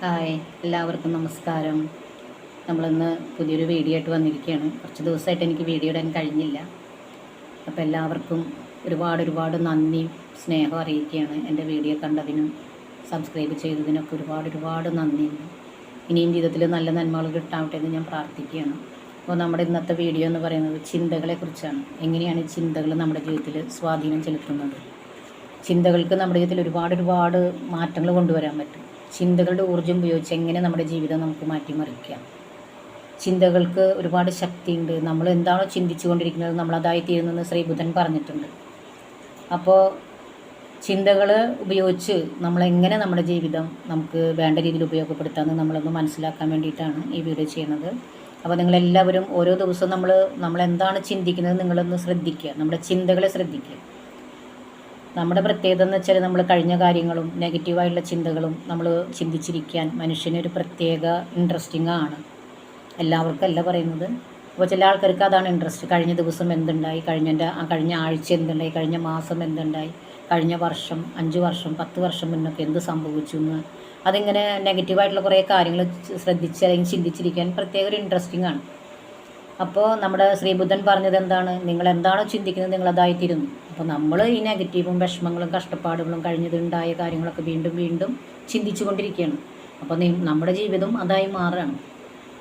Hi, എല്ലാവർക്കും നമസ്കാരം. നമ്മളിന്ന് പുതിയൊരു വീഡിയോ ആയിട്ട് വന്നിരിക്കുകയാണ്. കുറച്ച് ദിവസമായിട്ട് എനിക്ക് വീഡിയോ ഇടാൻ കഴിഞ്ഞില്ല. അപ്പോൾ എല്ലാവർക്കും ഒരുപാട് നന്ദി, സ്നേഹം അറിയിക്കുകയാണ്. എൻ്റെ വീഡിയോ കണ്ടതിനും സബ്സ്ക്രൈബ് ചെയ്തതിനൊക്കെ ഒരുപാട് നന്ദിയുണ്ട്. ഇനിയും ജീവിതത്തിൽ നല്ല നന്മകൾ കിട്ടാവട്ടെ എന്ന് ഞാൻ പ്രാർത്ഥിക്കുകയാണ്. അപ്പോൾ നമ്മുടെ ഇന്നത്തെ വീഡിയോ എന്ന് പറയുന്നത് ചിന്തകളെക്കുറിച്ചാണ്. എങ്ങനെയാണ് ചിന്തകൾ നമ്മുടെ ജീവിതത്തിൽ സ്വാധീനം ചെലുത്തുന്നത്? ചിന്തകൾക്ക് നമ്മുടെ ജീവിതത്തിൽ ഒരുപാട് മാറ്റങ്ങൾ കൊണ്ടുവരാൻ പറ്റും. ചിന്തകളുടെ ഊർജ്ജം ഉപയോഗിച്ച് എങ്ങനെ നമ്മുടെ ജീവിതം നമുക്ക് മാറ്റിമറിക്കാം. ചിന്തകൾക്ക് ഒരുപാട് ശക്തിയുണ്ട്. നമ്മൾ എന്താണോ ചിന്തിച്ചു കൊണ്ടിരിക്കുന്നത് നമ്മളതായി തീരുന്നെന്ന് ശ്രീബുദ്ധൻ പറഞ്ഞിട്ടുണ്ട്. അപ്പോൾ ചിന്തകൾ ഉപയോഗിച്ച് നമ്മളെങ്ങനെ നമ്മുടെ ജീവിതം നമുക്ക് വേണ്ട രീതിയിൽ ഉപയോഗപ്പെടുത്താമെന്ന് നമ്മളൊന്ന് മനസ്സിലാക്കാൻ വേണ്ടിയിട്ടാണ് ഈ വീഡിയോ ചെയ്യുന്നത്. അപ്പോൾ നിങ്ങളെല്ലാവരും ഓരോ ദിവസവും നമ്മളെന്താണ് ചിന്തിക്കുന്നത് നിങ്ങളൊന്ന് ശ്രദ്ധിക്കുക. നമ്മുടെ ചിന്തകളെ ശ്രദ്ധിക്കുക. നമ്മുടെ പ്രത്യേകത എന്ന് വെച്ചാൽ നമ്മൾ കഴിഞ്ഞ കാര്യങ്ങളും നെഗറ്റീവായിട്ടുള്ള ചിന്തകളും നമ്മൾ ചിന്തിച്ചിരിക്കാൻ മനുഷ്യനൊരു പ്രത്യേക ഇൻട്രസ്റ്റിംഗ് ആണ്. എല്ലാവർക്കും അല്ല പറയുന്നത്. അപ്പോൾ ചില ആൾക്കാർക്ക് അതാണ് ഇൻട്രസ്റ്റ്. കഴിഞ്ഞ ദിവസം എന്തുണ്ടായി, കഴിഞ്ഞ ആഴ്ച എന്തുണ്ടായി, കഴിഞ്ഞ മാസം എന്തുണ്ടായി, കഴിഞ്ഞ വർഷം, 5 വർഷം 10 വർഷം മുന്നൊക്കെ എന്ത് സംഭവിച്ചു എന്ന് അതിങ്ങനെ നെഗറ്റീവായിട്ടുള്ള കുറേ കാര്യങ്ങൾ ശ്രദ്ധിച്ച് അല്ലെങ്കിൽ ചിന്തിച്ചിരിക്കാൻ പ്രത്യേക ഒരു ഇൻട്രസ്റ്റിംഗ് ആണ്. അപ്പോൾ നമ്മുടെ ശ്രീബുദ്ധൻ പറഞ്ഞത് എന്താണ്? നിങ്ങൾ എന്താണോ ചിന്തിക്കുന്നത് നിങ്ങളതായിത്തീരുന്നു. അപ്പോൾ നമ്മൾ ഈ നെഗറ്റീവും വിഷമങ്ങളും കഷ്ടപ്പാടുകളും കഴിഞ്ഞതുണ്ടായ കാര്യങ്ങളൊക്കെ വീണ്ടും ചിന്തിച്ചു കൊണ്ടിരിക്കുകയാണ്. അപ്പോൾ നമ്മുടെ ജീവിതം അതായി മാറുകയാണ്.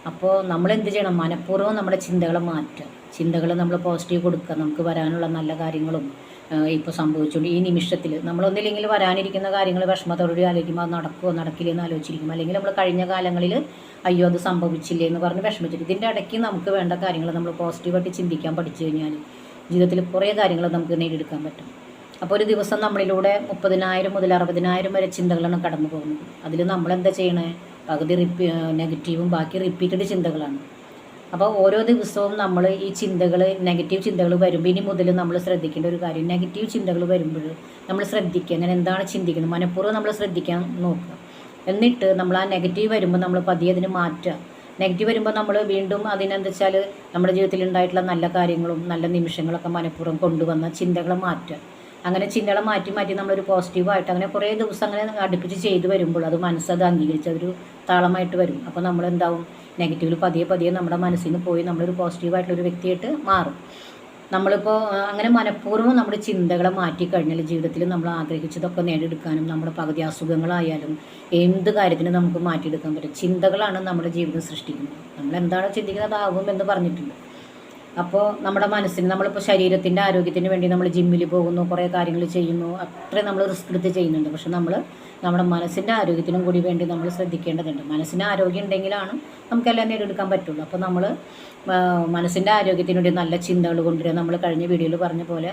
അപ്പോൾ നമ്മൾ എന്ത് ചെയ്യണം? മനഃപൂർവ്വം നമ്മുടെ ചിന്തകളെ മാറ്റുക. ചിന്തകൾ നമ്മൾ പോസിറ്റീവ് കൊടുക്കുക. നമുക്ക് വരാനുള്ള നല്ല കാര്യങ്ങളും ഇപ്പോൾ സംഭവിച്ചുകൊണ്ട് ഈ നിമിഷത്തിൽ നമ്മളൊന്നില്ലെങ്കിൽ വരാനിരിക്കുന്ന കാര്യങ്ങൾ വിഷമത്തോടുകൂടി ആലോചിക്കുമ്പോൾ അത് നടക്കുമോ നടക്കില്ല എന്ന് ആലോചിച്ചിരിക്കും. അല്ലെങ്കിൽ നമ്മൾ കഴിഞ്ഞ കാലങ്ങളിൽ അയ്യോ അത് സംഭവിച്ചില്ലേ എന്ന് പറഞ്ഞ് വിഷമിച്ചിട്ട് ഇതിൻ്റെ ഇടയ്ക്ക് നമുക്ക് വേണ്ട കാര്യങ്ങൾ നമ്മൾ പോസിറ്റീവായിട്ട് ചിന്തിക്കാൻ പഠിച്ചു കഴിഞ്ഞാൽ ജീവിതത്തിൽ കുറേ കാര്യങ്ങൾ നമുക്ക് നേടിയെടുക്കാൻ പറ്റും. അപ്പോൾ ഒരു ദിവസം നമ്മളിലൂടെ 30,000 മുതൽ 60,000 വരെ ചിന്തകളാണ് കടന്നു പോകുന്നത്. അതിൽ നമ്മളെന്താ ചെയ്യണേ? പകുതി നെഗറ്റീവും ബാക്കി റിപ്പീറ്റഡ് ചിന്തകളാണ്. അപ്പോൾ ഓരോ ദിവസവും നമ്മൾ ഈ ചിന്തകൾ നെഗറ്റീവ് ചിന്തകൾ വരുമ്പോൾ ഇനി മുതൽ നമ്മൾ ശ്രദ്ധിക്കേണ്ട ഒരു കാര്യം, നെഗറ്റീവ് ചിന്തകൾ വരുമ്പോൾ നമ്മൾ ശ്രദ്ധിക്കുക. അങ്ങനെ എന്താണ് ചിന്തിക്കുന്നത് മനഃപൂർവ്വം നമ്മൾ ശ്രദ്ധിക്കാൻ നോക്കുക. എന്നിട്ട് നമ്മൾ ആ നെഗറ്റീവ് വരുമ്പോൾ നമ്മൾ പതിയെ അതിന് മാറ്റുക. നെഗറ്റീവ് വരുമ്പോൾ നമ്മൾ വീണ്ടും അതിനെന്താ വെച്ചാൽ നമ്മുടെ ജീവിതത്തിൽ ഉണ്ടായിട്ടുള്ള നല്ല കാര്യങ്ങളും നല്ല നിമിഷങ്ങളൊക്കെ മനഃപൂർവ്വം കൊണ്ടുവന്ന ചിന്തകളെ മാറ്റുക. അങ്ങനെ ചിന്തകളെ മാറ്റി നമ്മളൊരു പോസിറ്റീവായിട്ട് അങ്ങനെ കുറേ ദിവസം അങ്ങനെ അടുപ്പിച്ച് ചെയ്ത് വരുമ്പോൾ അത് മനസ്സത് അംഗീകരിച്ച് അതൊരു താളമായിട്ട് വരും. അപ്പോൾ നമ്മളെന്താവും? നെഗറ്റീവിൽ പതിയെ നമ്മുടെ മനസ്സിൽ നിന്ന് പോയി നമ്മളൊരു പോസിറ്റീവായിട്ടുള്ളൊരു വ്യക്തിയായിട്ട് മാറും. നമ്മളിപ്പോൾ അങ്ങനെ മനഃപൂർവ്വം നമ്മുടെ ചിന്തകളെ മാറ്റിക്കഴിഞ്ഞാൽ ജീവിതത്തിൽ നമ്മൾ ആഗ്രഹിച്ചതൊക്കെ നേടിയെടുക്കാനും നമ്മുടെ പകുതി അസുഖങ്ങളായാലും എന്ത് കാര്യത്തിനും നമുക്ക് മാറ്റിയെടുക്കാൻ പറ്റും. ചിന്തകളാണ് നമ്മുടെ ജീവിതം സൃഷ്ടിക്കുന്നത്. നമ്മളെന്താണോ ചിന്തിക്കുന്നത് അതാവും എന്ന് പറഞ്ഞിട്ടുണ്ട്. അപ്പോൾ നമ്മുടെ മനസ്സിന് നമ്മളിപ്പോൾ ശരീരത്തിൻ്റെ ആരോഗ്യത്തിന് വേണ്ടി നമ്മൾ ജിമ്മിൽ പോകുന്നു, കുറേ കാര്യങ്ങൾ ചെയ്യുന്നു, അത്രയും നമ്മൾ റിസ്ക് എടുത്ത് ചെയ്യുന്നുണ്ട്. പക്ഷെ നമ്മുടെ മനസ്സിൻ്റെ ആരോഗ്യത്തിനും കൂടി വേണ്ടി നമ്മൾ ശ്രദ്ധിക്കേണ്ടതുണ്ട്. മനസ്സിന് ആരോഗ്യം ഉണ്ടെങ്കിലാണ് നമുക്കെല്ലാം നേടിയെടുക്കാൻ പറ്റുള്ളൂ. അപ്പോൾ നമ്മൾ മനസ്സിൻ്റെ ആരോഗ്യത്തിന് വേണ്ടി നല്ല ചിന്തകൾ കൊണ്ടുവരിക. നമ്മൾ കഴിഞ്ഞ വീഡിയോയിൽ പറഞ്ഞ പോലെ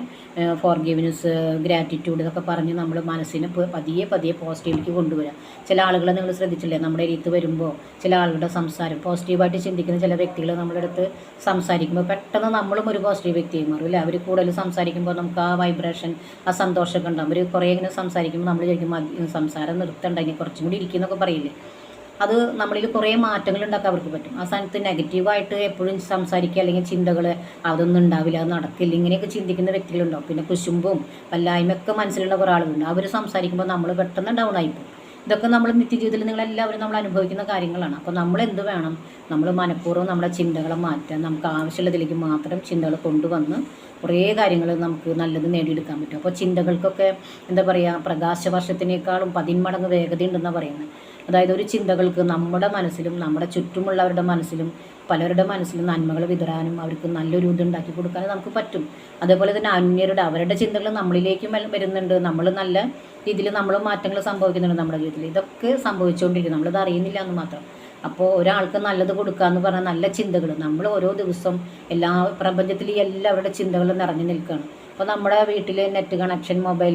ഫോർഗീവ്നെസ്, ഗ്രാറ്റിറ്റ്യൂഡ് ഇതൊക്കെ പറഞ്ഞ് നമ്മൾ മനസ്സിനെ പതിയെ പോസിറ്റീവിലേക്ക് കൊണ്ടുവരിക. ചില ആളുകളെ നിങ്ങൾ ശ്രദ്ധിച്ചില്ലേ? നമ്മുടെ എഴുത്ത് വരുമ്പോൾ ചില ആളുകളുടെ സംസാരം പോസിറ്റീവായിട്ട് ചിന്തിക്കുന്ന ചില വ്യക്തികൾ നമ്മുടെ അടുത്ത് സംസാരിക്കുമ്പോൾ പെട്ടെന്ന് നമ്മളും ഒരു പോസിറ്റീവ് വ്യക്തിയായി മാറും അല്ലേ? അവർ കൂടുതൽ സംസാരിക്കുമ്പോൾ നമുക്ക് ആ വൈബ്രേഷൻ, ആ സന്തോഷമൊക്കെ ഉണ്ടാകും. അവർ കുറേ ഇങ്ങനെ സംസാരിക്കുമ്പോൾ നമ്മൾ ചോദിക്കും സംസാരം നിർത്തണ്ട, ഇനി കുറച്ചും കൂടി ഇരിക്കുന്നൊക്കെ പറയില്ലേ? അത് നമ്മളിൽ കുറേ മാറ്റങ്ങൾ ഉണ്ടാക്കാൻ അവർക്ക് പറ്റും. ആ സ്ഥാനത്ത് നെഗറ്റീവായിട്ട് എപ്പോഴും സംസാരിക്കുക അല്ലെങ്കിൽ ചിന്തകൾ അതൊന്നും ഉണ്ടാവില്ല, അത് നടക്കില്ല, ഇങ്ങനെയൊക്കെ ചിന്തിക്കുന്ന വ്യക്തികളുണ്ടാവും. പിന്നെ കുശുമ്പും വല്ലായ്മയൊക്കെ മനസ്സിലുള്ള കുറേ ആളുകളുണ്ട്. അവർ സംസാരിക്കുമ്പോൾ നമ്മൾ പെട്ടെന്ന് ഡൗൺ ആയിപ്പോകും. ഇതൊക്കെ നമ്മൾ നിത്യജീവിതത്തിൽ നിങ്ങളെല്ലാവരും നമ്മൾ അനുഭവിക്കുന്ന കാര്യങ്ങളാണ്. അപ്പോൾ നമ്മൾ എന്ത് വേണം? നമ്മൾ മനഃപൂർവ്വം നമ്മുടെ ചിന്തകളെ മാറ്റാൻ നമുക്ക് ആവശ്യമുള്ളതിലേക്ക് മാത്രം ചിന്തകൾ കൊണ്ടുവന്ന് കുറേ കാര്യങ്ങൾ നമുക്ക് നല്ലത് നേടിയെടുക്കാൻ പറ്റും. അപ്പോൾ ചിന്തകൾക്കൊക്കെ എന്താ പറയുക, പ്രകാശവർഷത്തിനേക്കാളും 10 മടങ്ങ് വേഗതയുണ്ടെന്നാണ് പറയുന്നത്. അതായത് ഒരു ചിന്തകൾക്ക് നമ്മുടെ മനസ്സിലും നമ്മുടെ ചുറ്റുമുള്ളവരുടെ മനസ്സിലും പലരുടെ മനസ്സിലും നന്മകൾ വിതരാനും അവർക്ക് നല്ലൊരു ഇതുണ്ടാക്കി കൊടുക്കാനും നമുക്ക് പറ്റും. അതേപോലെ തന്നെ അവരുടെ ചിന്തകൾ നമ്മളിലേക്കും വരുന്നുണ്ട്. നമ്മൾ നല്ല രീതിയിൽ നമ്മൾ മാറ്റങ്ങൾ സംഭവിക്കുന്നുണ്ട് നമ്മുടെ ജീവിതത്തിൽ. ഇതൊക്കെ സംഭവിച്ചുകൊണ്ടിരിക്കും, നമ്മളത് അറിയുന്നില്ല എന്ന് മാത്രം. അപ്പോൾ ഒരാൾക്ക് നല്ലത് കൊടുക്കുക എന്ന് പറഞ്ഞാൽ നല്ല ചിന്തകൾ നമ്മൾ ഓരോ ദിവസവും എല്ലാ പ്രപഞ്ചത്തിൽ എല്ലാവരുടെ ചിന്തകളും നിറഞ്ഞു നിൽക്കുകയാണ്. അപ്പോൾ നമ്മുടെ വീട്ടിൽ നെറ്റ് കണക്ഷൻ, മൊബൈൽ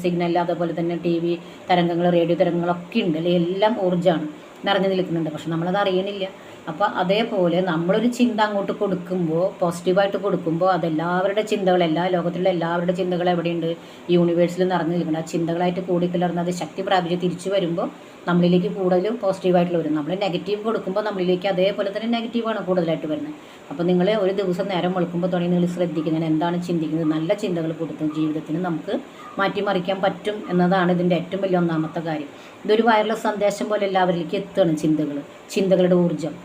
സിഗ്നൽ, അതുപോലെ തന്നെ TV തരംഗങ്ങൾ, റേഡിയോ തരംഗങ്ങളൊക്കെ ഉണ്ട് അല്ലേ? എല്ലാം ഊർജ്ജമാണ്, നിറഞ്ഞു നിൽക്കുന്നുണ്ട്. പക്ഷെ നമ്മളത് അറിയണില്ല. അപ്പോൾ അതേപോലെ നമ്മളൊരു ചിന്ത അങ്ങോട്ട് കൊടുക്കുമ്പോൾ, പോസിറ്റീവായിട്ട് കൊടുക്കുമ്പോൾ അതെല്ലാവരുടെ ചിന്തകൾ, എല്ലാ ലോകത്തിലുള്ള എല്ലാവരുടെ ചിന്തകൾ എവിടെയുണ്ട്? യൂണിവേഴ്സിൽ നിറഞ്ഞു നിൽക്കുന്നത്. ആ ചിന്തകളായിട്ട് കൂടിക്കലർന്ന് അത് ശക്തി പ്രാപിച്ച് തിരിച്ചു വരുമ്പോൾ നമ്മളിലേക്ക് കൂടുതൽ പോസിറ്റീവായിട്ടുള്ള വരും. നമ്മൾ നെഗറ്റീവ് കൊടുക്കുമ്പോൾ നമ്മളിലേക്ക് അതേപോലെ തന്നെ നെഗറ്റീവാണ് കൂടുതലായിട്ട് വരുന്നത്. അപ്പോൾ നിങ്ങൾ ഒരു ദിവസം നേരം വെളുക്കുമ്പോൾ തുടങ്ങി നിങ്ങൾ ശ്രദ്ധിക്കുക, ഞാൻ എന്താണ് ചിന്തിക്കുന്നത്, നല്ല ചിന്തകൾ കൊടുത്ത് ജീവിതത്തിന് നമുക്ക് മാറ്റിമറിക്കാൻ പറ്റും എന്നതാണ് ഇതിൻ്റെ ഏറ്റവും വലിയ ഒന്നാമത്തെ കാര്യം. ഇതൊരു വയർലെസ് സന്ദേശം പോലെ എല്ലാവരിലേക്ക് എത്തുകയാണ് ചിന്തകളുടെ ഊർജ്ജം.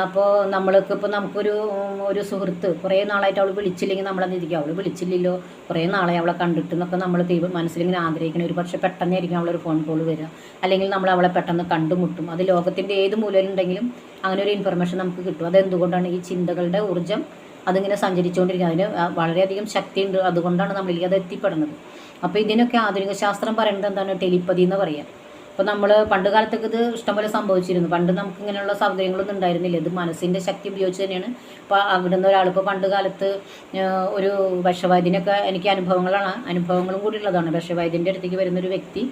അപ്പോൾ നമുക്കൊരു സുഹൃത്ത് കുറേ നാളായിട്ട് അവൾ വിളിച്ചില്ലെങ്കിൽ നമ്മളത് ഇരിക്കും, അവൾ വിളിച്ചില്ലല്ലോ, കുറേ നാളെ അവളെ കണ്ടിട്ട് എന്നൊക്കെ നമ്മൾ മനസ്സിലിങ്ങനെ ആഗ്രഹിക്കണം. ഒരു പക്ഷേ പെട്ടെന്നായിരിക്കും അവളൊരു ഫോൺ കോൾ വരിക, അല്ലെങ്കിൽ നമ്മൾ അവളെ പെട്ടെന്ന് കണ്ടുമുട്ടും. അത് ലോകത്തിൻ്റെ ഏത് മൂലയിലുണ്ടെങ്കിലും അങ്ങനെ ഒരു ഇൻഫർമേഷൻ നമുക്ക് കിട്ടും. അതെന്തുകൊണ്ടാണ്? ഈ ചിന്തകളുടെ ഊർജ്ജം അതിങ്ങനെ സഞ്ചരിച്ചുകൊണ്ടിരിക്കുക, അതിന് വളരെയധികം ശക്തിയുണ്ട്. അതുകൊണ്ടാണ് നമ്മളിലേക്ക് അത് എത്തിപ്പെടുന്നത്. അപ്പോൾ ഇതിനൊക്കെ ആധുനിക ശാസ്ത്രം പറയുന്നത് എന്താണ്? ടെലിപ്പതി എന്ന് പറയാം. അപ്പോൾ നമ്മൾ പണ്ട് കാലത്തൊക്കെ ഇത് ഇഷ്ടംപോലെ സംഭവിച്ചിരുന്നു. പണ്ട് നമുക്ക് ഇങ്ങനെയുള്ള സൗകര്യങ്ങളൊന്നും ഉണ്ടായിരുന്നില്ല. ഇത് മനസ്സിൻ്റെ ശക്തി ഉപയോഗിച്ച് തന്നെയാണ്. ഇപ്പോൾ അവിടെ നിന്ന് ഒരാളിപ്പോൾ പണ്ട് കാലത്ത് ഒരു വിഷവൈദ്യനൊക്കെ, എനിക്ക് അനുഭവങ്ങളും കൂടി ഉള്ളതാണ്. വിഷവൈദ്യൻ്റെ അടുത്തേക്ക് വരുന്നൊരു വ്യക്തി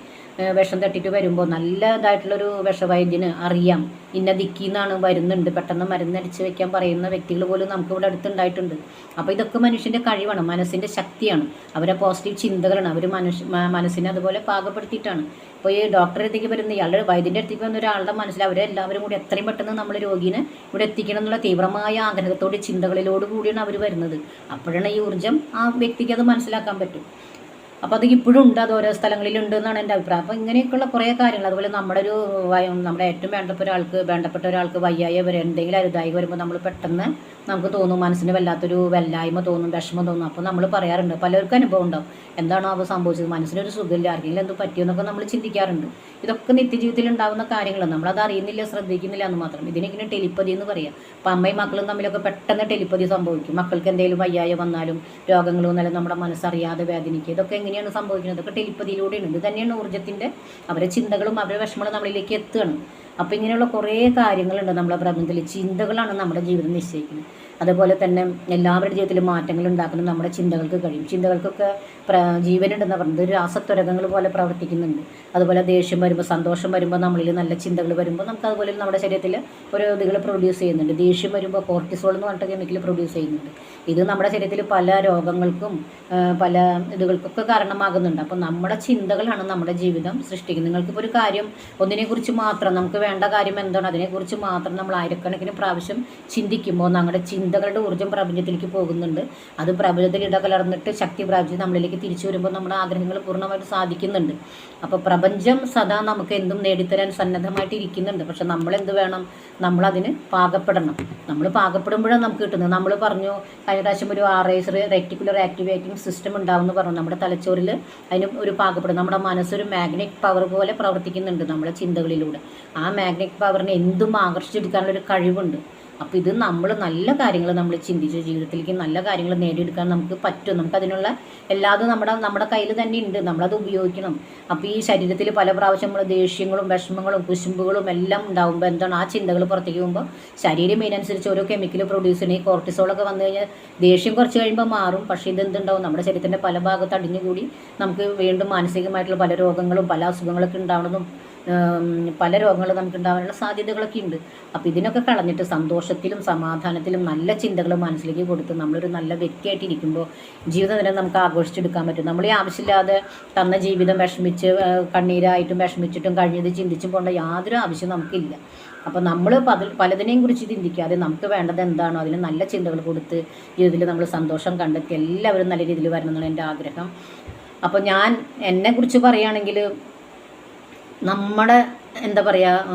വിഷം തട്ടിയിട്ട് വരുമ്പോൾ നല്ല ഇതായിട്ടുള്ളൊരു വിഷവൈദ്യന് അറിയാം ഇന്ന ദിക്കിൽ നിന്നാണ് വരുന്നുണ്ട്, പെട്ടെന്ന് മരുന്നടിച്ച് വെക്കാൻ പറയുന്ന വ്യക്തികൾ പോലും നമുക്കിവിടെ അടുത്തുണ്ടായിട്ടുണ്ട്. അപ്പോൾ ഇതൊക്കെ മനുഷ്യൻ്റെ കഴിവാണ്, മനസ്സിൻ്റെ ശക്തിയാണ്, അവരെ പോസിറ്റീവ് ചിന്തകളാണ്. അവർ മനസ്സിനെ അതുപോലെ പാകപ്പെടുത്തിയിട്ടാണ്. ഇപ്പോൾ ഈ ഡോക്ടറെ അടുത്തേക്ക് വരുന്ന ഇയാളുടെ വൈദ്യൻ്റെ അടുത്തേക്ക് വന്ന ഒരാളുടെ മനസ്സിൽ അവരെല്ലാവരും കൂടി എത്രയും പെട്ടെന്ന് നമ്മൾ രോഗീനെ ഇവിടെ എത്തിക്കണം എന്നുള്ള തീവ്രമായ ആഗ്രഹത്തോടെ ചിന്തകളിലോട് കൂടിയാണ് അവർ വരുന്നത്. അപ്പോഴാണ് ഈ ഊർജ്ജം ആ വ്യക്തിക്ക് അത് മനസ്സിലാക്കാൻ പറ്റും. അപ്പോൾ അത് ഇപ്പോഴും ഉണ്ട്, അത് ഓരോ സ്ഥലങ്ങളിലുണ്ട് എന്നാണ് എൻ്റെ അഭിപ്രായം. അപ്പോൾ ഇങ്ങനെയൊക്കെയുള്ള കുറേ കാര്യങ്ങൾ, അതുപോലെ നമ്മുടെ ഏറ്റവും വേണ്ടപ്പെട്ട ഒരാൾക്ക് വയ്യായ എന്തെങ്കിലും അരുതായി വരുമ്പോൾ നമ്മൾ പെട്ടെന്ന് നമുക്ക് തോന്നും, മനസ്സിന് വല്ലാത്തൊരു വല്ലായ്മ തോന്നും, വിഷമം തോന്നും. അപ്പോൾ നമ്മൾ പറയാറുണ്ട്, പലർക്കും അനുഭവം ഉണ്ടാവും, എന്താണോ അവ സംഭവിച്ചത്, മനസ്സിനൊരു സുഖമില്ല, ആർക്കെങ്കിലും എന്ത് പറ്റിയെന്നൊക്കെ നമ്മൾ ചിന്തിക്കാറുണ്ട്. ഇതൊക്കെ നിത്യജീവിതത്തിൽ ഉണ്ടാകുന്ന കാര്യങ്ങളാണ്, നമ്മളത് അറിയുന്നില്ല, ശ്രദ്ധിക്കുന്നില്ല എന്ന് മാത്രം. ഇതിനെങ്ങനെ ടെലിപ്പതി എന്ന് പറയാം. അപ്പോൾ അമ്മയും മക്കളും തമ്മിലൊക്കെ പെട്ടെന്ന് ടെലിപ്പതി സംഭവിക്കും. മക്കൾക്ക് എന്തെങ്കിലും വയ്യായ വന്നാലും രോഗങ്ങൾ വന്നാലും നമ്മുടെ മനസ്സറിയാതെ വേദനിക്കുക, ഇതൊക്കെ എങ്ങനെയാണ് സംഭവിക്കുന്നത്? ഇതൊക്കെ ടെലിപ്പതിയിലൂടെയാണ്. ഇത് തന്നെയാണ് ഊർജ്ജത്തിൻ്റെ, അവരുടെ ചിന്തകളും അവരുടെ വിഷമങ്ങളും നമ്മളിലേക്ക് എത്തുകയാണ്. അപ്പോൾ ഇങ്ങനെയുള്ള കുറേ കാര്യങ്ങളുണ്ട് നമ്മളെ പ്രപഞ്ചത്തിൽ. ചിന്തകളാണ് നമ്മുടെ ജീവിതം നിശ്ചയിക്കുന്നത്. അതുപോലെ തന്നെ എല്ലാവരുടെ ജീവിതത്തിൽ മാറ്റങ്ങൾ ഉണ്ടാക്കുന്നത് നമ്മുടെ ചിന്തകൾക്ക് കഴിയും. ചിന്തകൾക്കൊക്കെ ജീവനുണ്ടെന്ന് പറയുന്നത് ഒരു രാസത്വരകങ്ങൾ പോലെ പ്രവർത്തിക്കുന്നുണ്ട്. അതുപോലെ ദേഷ്യം വരുമ്പോൾ, സന്തോഷം വരുമ്പോൾ, നമ്മളിൽ നല്ല ചിന്തകൾ വരുമ്പോൾ നമുക്ക് അതുപോലെ നമ്മുടെ ശരീരത്തിൽ ഓരോ ഇതുകൾ പ്രൊഡ്യൂസ് ചെയ്യുന്നുണ്ട്. ദേഷ്യം വരുമ്പോൾ കോർട്ടിസോൾ എന്ന് പറഞ്ഞിട്ട് കെമിക്കൽ പ്രൊഡ്യൂസ് ചെയ്യുന്നുണ്ട്. ഇത് നമ്മുടെ ശരീരത്തിൽ പല രോഗങ്ങൾക്കും പല ഇതുകൾക്കൊക്കെ കാരണമാകുന്നുണ്ട്. അപ്പോൾ നമ്മുടെ ചിന്തകളാണ് നമ്മുടെ ജീവിതം സൃഷ്ടിക്കുന്നത്. നിങ്ങൾക്കിപ്പോൾ ഒരു കാര്യം ഒന്നിനെക്കുറിച്ച് മാത്രം, നമുക്ക് വേണ്ട കാര്യം എന്താണ് അതിനെക്കുറിച്ച് മാത്രം നമ്മൾ ആയിരക്കണക്കിന് പ്രാവശ്യം ചിന്തിക്കുമ്പോൾ നമ്മുടെ ചിന്തകളുടെ ഊർജ്ജം പ്രപഞ്ചത്തിലേക്ക് പോകുന്നുണ്ട്. അത് പ്രപഞ്ചത്തിൽ ഇടകലർന്നിട്ട് ശക്തി പ്രാപിച്ച് നമ്മളിലേക്ക് തിരിച്ചു വരുമ്പോൾ നമ്മുടെ ആഗ്രഹങ്ങൾ പൂർണ്ണമായിട്ട് സാധിക്കുന്നുണ്ട്. അപ്പോൾ പ്രപഞ്ചം സദാ നമുക്ക് എന്തും നേടിത്തരാൻ സന്നദ്ധമായിട്ട് ഇരിക്കുന്നുണ്ട്. പക്ഷെ നമ്മളെന്ത് വേണം? നമ്മളതിന് പാകപ്പെടണം. നമ്മൾ പാകപ്പെടുമ്പോഴാണ് നമുക്ക് കിട്ടുന്നത്. നമ്മൾ പറഞ്ഞു കഴിഞ്ഞ പ്രാവശ്യം ഒരു RIS റെറ്റിക്കുലർ ആക്ടിവേറ്റിംഗ് സിസ്റ്റം ഉണ്ടാവും എന്ന് പറഞ്ഞു. നമ്മുടെ തലച്ചോറിൽ അതിന് ഒരു പാകപ്പെടും. നമ്മുടെ മനസ്സൊരു മാഗ്നറ്റിക് പവർ പോലെ പ്രവർത്തിക്കുന്നുണ്ട് നമ്മുടെ ചിന്തകളിലൂടെ. ആ മാഗ്നറ്റിക് പവറിനെ എന്തും ആകർഷിച്ചെടുക്കാനുള്ളൊരു കഴിവുണ്ട്. അപ്പോൾ ഇത് നമ്മൾ നല്ല കാര്യങ്ങൾ നമ്മൾ ചിന്തിച്ച് ജീവിതത്തിലേക്ക് നല്ല കാര്യങ്ങൾ നേടിയെടുക്കാൻ നമുക്ക് പറ്റും. നമുക്കതിനുള്ള എല്ലാതും നമ്മുടെ കയ്യിൽ തന്നെ ഉണ്ട്, നമ്മളത് ഉപയോഗിക്കണം. അപ്പോൾ ഈ ശരീരത്തിൽ പല പ്രാവശ്യം നമ്മൾ ദേഷ്യങ്ങളും വിഷമങ്ങളും കുശുമ്പുകളും എല്ലാം ഉണ്ടാകുമ്പോൾ എന്താണ്, ആ ചിന്തകൾ പുറത്തേക്ക് പോകുമ്പോൾ ശരീരം ഇതിനനുസരിച്ച് ഓരോ കെമിക്കൽ പ്രൊഡ്യൂസ് ചെയ്യണം. ഈ കോർട്ടിസോളൊക്കെ വന്നു കഴിഞ്ഞാൽ ദേഷ്യം കുറച്ച് കഴിയുമ്പോൾ മാറും. പക്ഷേ ഇതെന്തുണ്ടാവും, നമ്മുടെ ശരീരത്തിൻ്റെ പല ഭാഗത്ത് അടിഞ്ഞുകൂടി നമുക്ക് വീണ്ടും മാനസികമായിട്ടുള്ള പല രോഗങ്ങളും പല അസുഖങ്ങളൊക്കെ ഉണ്ടാവുന്നതും പല രോഗങ്ങളും നമുക്ക് ഉണ്ടാകാനുള്ള സാധ്യതകളൊക്കെ ഉണ്ട്. അപ്പോൾ ഇതിനൊക്കെ കളഞ്ഞിട്ട് സന്തോഷത്തിലും സമാധാനത്തിലും നല്ല ചിന്തകൾ മനസ്സിലേക്ക് കൊടുത്ത് നമ്മളൊരു നല്ല വ്യക്തിയായിട്ടിരിക്കുമ്പോൾ ജീവിതം തന്നെ നമുക്ക് ആഘോഷിച്ചെടുക്കാൻ പറ്റും. നമ്മൾ ഈ ആവശ്യമില്ലാതെ തന്ന ജീവിതം വിഷമിച്ച് കണ്ണീരായിട്ടും വിഷമിച്ചിട്ടും കഴിഞ്ഞത് ചിന്തിച്ചും പോകേണ്ട യാതൊരു ആവശ്യം നമുക്കില്ല. അപ്പോൾ നമ്മൾ പലതിനെയും കുറിച്ച് ചിന്തിക്കാതെ നമുക്ക് വേണ്ടത് എന്താണോ അതിന് നല്ല ചിന്തകൾ കൊടുത്ത് ജീവിതത്തിൽ നമ്മൾ സന്തോഷം കണ്ടെത്തി എല്ലാവരും നല്ല രീതിയിൽ വരണം എന്നാണ് എൻ്റെ ആഗ്രഹം. അപ്പോൾ ഞാൻ എന്നെക്കുറിച്ച് പറയുകയാണെങ്കിൽ നമ്മുടെ എന്താ പറയുക,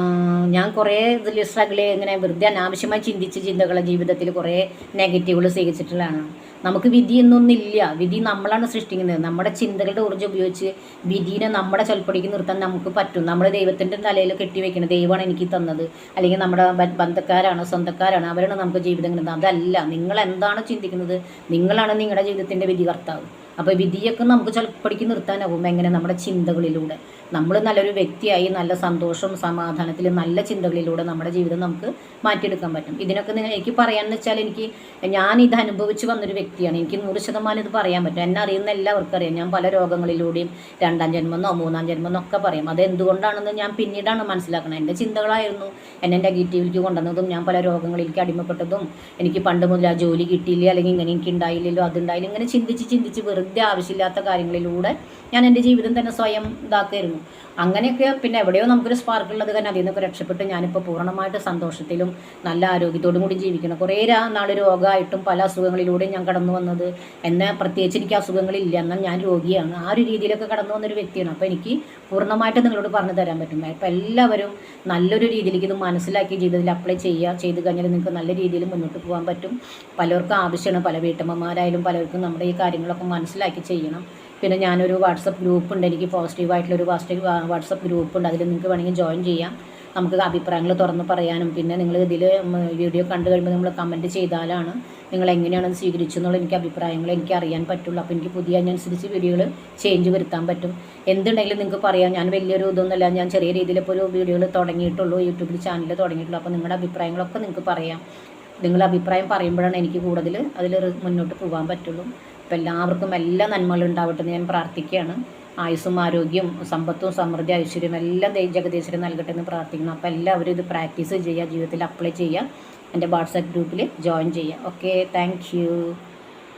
ഞാൻ കുറേ ഇതിൽ സ്ട്രഗിൾ ഇങ്ങനെ വെറുതെ അനാവശ്യമായി ചിന്തകളെ ജീവിതത്തിൽ കുറേ നെഗറ്റീവുകൾ സ്വീകരിച്ചിട്ടുള്ളതാണ്. നമുക്ക് വിധി എന്നൊന്നില്ല, വിധി നമ്മളാണ് സൃഷ്ടിക്കുന്നത്. നമ്മുടെ ചിന്തകളുടെ ഊർജ്ജം ഉപയോഗിച്ച് വിധിനെ നമ്മുടെ ചൊൽപ്പടിക്ക് നിർത്താൻ നമുക്ക് പറ്റും. നമ്മൾ ദൈവത്തിൻ്റെ തലയിൽ കെട്ടിവെക്കുന്നത്, ദൈവമാണ് എനിക്ക് തന്നത്, അല്ലെങ്കിൽ നമ്മുടെ ബന്ധക്കാരാണ് സ്വന്തക്കാരാണ് അവരാണ് നമുക്ക് ജീവിതം കിട്ടുന്നത്. അതല്ല, നിങ്ങൾ എന്താണ് ചിന്തിക്കുന്നത്, നിങ്ങളാണ് നിങ്ങളുടെ ജീവിതത്തിൻ്റെ വിധികർത്താവ്. അപ്പോൾ വിധിയൊക്കെ നമുക്ക് ചൊൽപ്പടിക്ക് നിർത്താനാവും എങ്ങനെ? നമ്മുടെ ചിന്തകളിലൂടെ. നമ്മൾ നല്ലൊരു വ്യക്തിയായി നല്ല സന്തോഷം സമാധാനത്തിൽ നല്ല ചിന്തകളിലൂടെ നമ്മുടെ ജീവിതം നമുക്ക് മാറ്റിയെടുക്കാൻ പറ്റും. ഇതിനൊക്കെ എനിക്ക് പറയാമെന്ന് വെച്ചാൽ ഞാനിത് അനുഭവിച്ച് വന്നൊരു വ്യക്തിയാണ്. എനിക്ക് 100% ഇത് പറയാൻ പറ്റും. എന്നെ അറിയുന്ന എല്ലാവർക്കും അറിയാം. ഞാൻ പല രോഗങ്ങളിലൂടെയും 2ാം ജന്മമെന്നോ 3ാം ജന്മമെന്നോ ഒക്കെ പറയും. അത് എന്തുകൊണ്ടാണെന്ന് ഞാൻ പിന്നീടാണ് മനസ്സിലാക്കണം. എൻ്റെ ചിന്തകളായിരുന്നു എന്നെ നെഗറ്റീവിലേക്ക് കൊണ്ടുവന്നതും ഞാൻ പല രോഗങ്ങളിലേക്ക് അടിമപ്പെട്ടതും എനിക്ക് പണ്ട് മുതൽ ആ ജോലി കിട്ടിയില്ല, അല്ലെങ്കിൽ ഇങ്ങനെ എനിക്ക് ഉണ്ടായില്ലല്ലോ അതുണ്ടായില്ല, ഇങ്ങനെ ചിന്തിച്ച് വെറുതെ വെറുതെ ആവശ്യമില്ലാത്ത കാര്യങ്ങളിലൂടെ ഞാൻ എൻ്റെ ജീവിതം തന്നെ സ്വയം ഇതാക്കുമായിരുന്നു. അങ്ങനെയൊക്കെ പിന്നെ എവിടെയോ നമുക്കൊരു സ്പാർക്ക് ഉള്ളത് തന്നെ അതിൽ നിന്നൊക്കെ രക്ഷപ്പെട്ട് ഞാനിപ്പോൾ പൂർണ്ണമായിട്ട് സന്തോഷത്തിലും നല്ല ആരോഗ്യത്തോടും കൂടി ജീവിക്കണം. കുറേ നാൾ രോഗമായിട്ടും പല അസുഖങ്ങളിലൂടെയും ഞാൻ കടന്നു വന്നത്. എന്നെ പ്രത്യേകിച്ച് എനിക്ക് അസുഖങ്ങളില്ല, എന്നാൽ ഞാൻ രോഗിയാണ്. ആ ഒരു രീതിയിലൊക്കെ കടന്നു വന്നൊരു വ്യക്തിയാണ്. അപ്പോൾ എനിക്ക് പൂർണ്ണമായിട്ട് നിങ്ങളോട് പറഞ്ഞു തരാൻ പറ്റും. അപ്പോൾ എല്ലാവരും നല്ലൊരു രീതിയിലേക്ക് ഇത് മനസ്സിലാക്കി ജീവിതത്തിൽ അപ്ലൈ ചെയ്ത് കഴിഞ്ഞാൽ നിങ്ങൾക്ക് നല്ല രീതിയിൽ മുന്നോട്ട് പോകാൻ പറ്റും. പലർക്കും ആവശ്യമാണ്, പല വീട്ടമ്മമാരായാലും പലർക്കും നമ്മുടെ ഈ കാര്യങ്ങളൊക്കെ മനസ്സിലാക്കി ചെയ്യണം. പിന്നെ ഞാനൊരു വാട്സപ്പ് ഗ്രൂപ്പ് ഉണ്ട്, എനിക്ക് പോസിറ്റീവായിട്ടുള്ളൊരു വാട്സപ്പ് ഗ്രൂപ്പ് ഉണ്ട്. അതിൽ നിങ്ങൾക്ക് വേണമെങ്കിൽ ജോയിൻ ചെയ്യാം. നമുക്ക് അഭിപ്രായങ്ങൾ തുറന്ന് പറയാനും പിന്നെ നിങ്ങൾ ഇതിൽ വീഡിയോ കണ്ടു കഴിയുമ്പോൾ നമ്മൾ കമൻറ്റ് ചെയ്താലാണ് നിങ്ങൾ എങ്ങനെയാണെന്ന് സ്വീകരിച്ചു എന്നുള്ള എനിക്ക് അഭിപ്രായങ്ങൾ എനിക്ക് അറിയാൻ പറ്റുള്ളൂ. അപ്പോൾ എനിക്ക് പുതിയ അതിനനുസരിച്ച് വീഡിയോകൾ ചേഞ്ച് വരുത്താൻ പറ്റും. എന്തുണ്ടെങ്കിലും നിങ്ങൾക്ക് പറയാം. ഞാൻ വലിയൊരു ഇതൊന്നുമല്ല, ഞാൻ ചെറിയ രീതിയിൽ ഇപ്പോൾ ഒരു വീഡിയോകൾ തുടങ്ങിയിട്ടുള്ളൂ, യൂട്യൂബിൽ ചാനൽ തുടങ്ങിയിട്ടുള്ളൂ. അപ്പോൾ നിങ്ങളുടെ അഭിപ്രായങ്ങളൊക്കെ നിങ്ങൾക്ക് പറയാം. നിങ്ങളുടെ അഭിപ്രായം പറയുമ്പോഴാണ് എനിക്ക് കൂടുതൽ അതിൽ മുന്നോട്ട് പോകാൻ പറ്റുള്ളൂ. അപ്പോൾ എല്ലാവർക്കും എല്ലാ നന്മകളും ഉണ്ടാവട്ടെ എന്ന് ഞാൻ പ്രാർത്ഥിക്കുകയാണ്. ആയുസ്സും ആരോഗ്യം സമ്പത്തും സമൃദ്ധി ഐശ്വര്യം എല്ലാം ജഗദീശ്വരൻ നൽകട്ടെ എന്ന് പ്രാർത്ഥിക്കണം. അപ്പോൾ എല്ലാവരും ഇത് പ്രാക്ടീസ് ചെയ്യുക, ജീവിതത്തിൽ അപ്ലൈ ചെയ്യുക, എൻ്റെ വാട്സാപ്പ് ഗ്രൂപ്പിൽ ജോയിൻ ചെയ്യുക. Okay, thank you.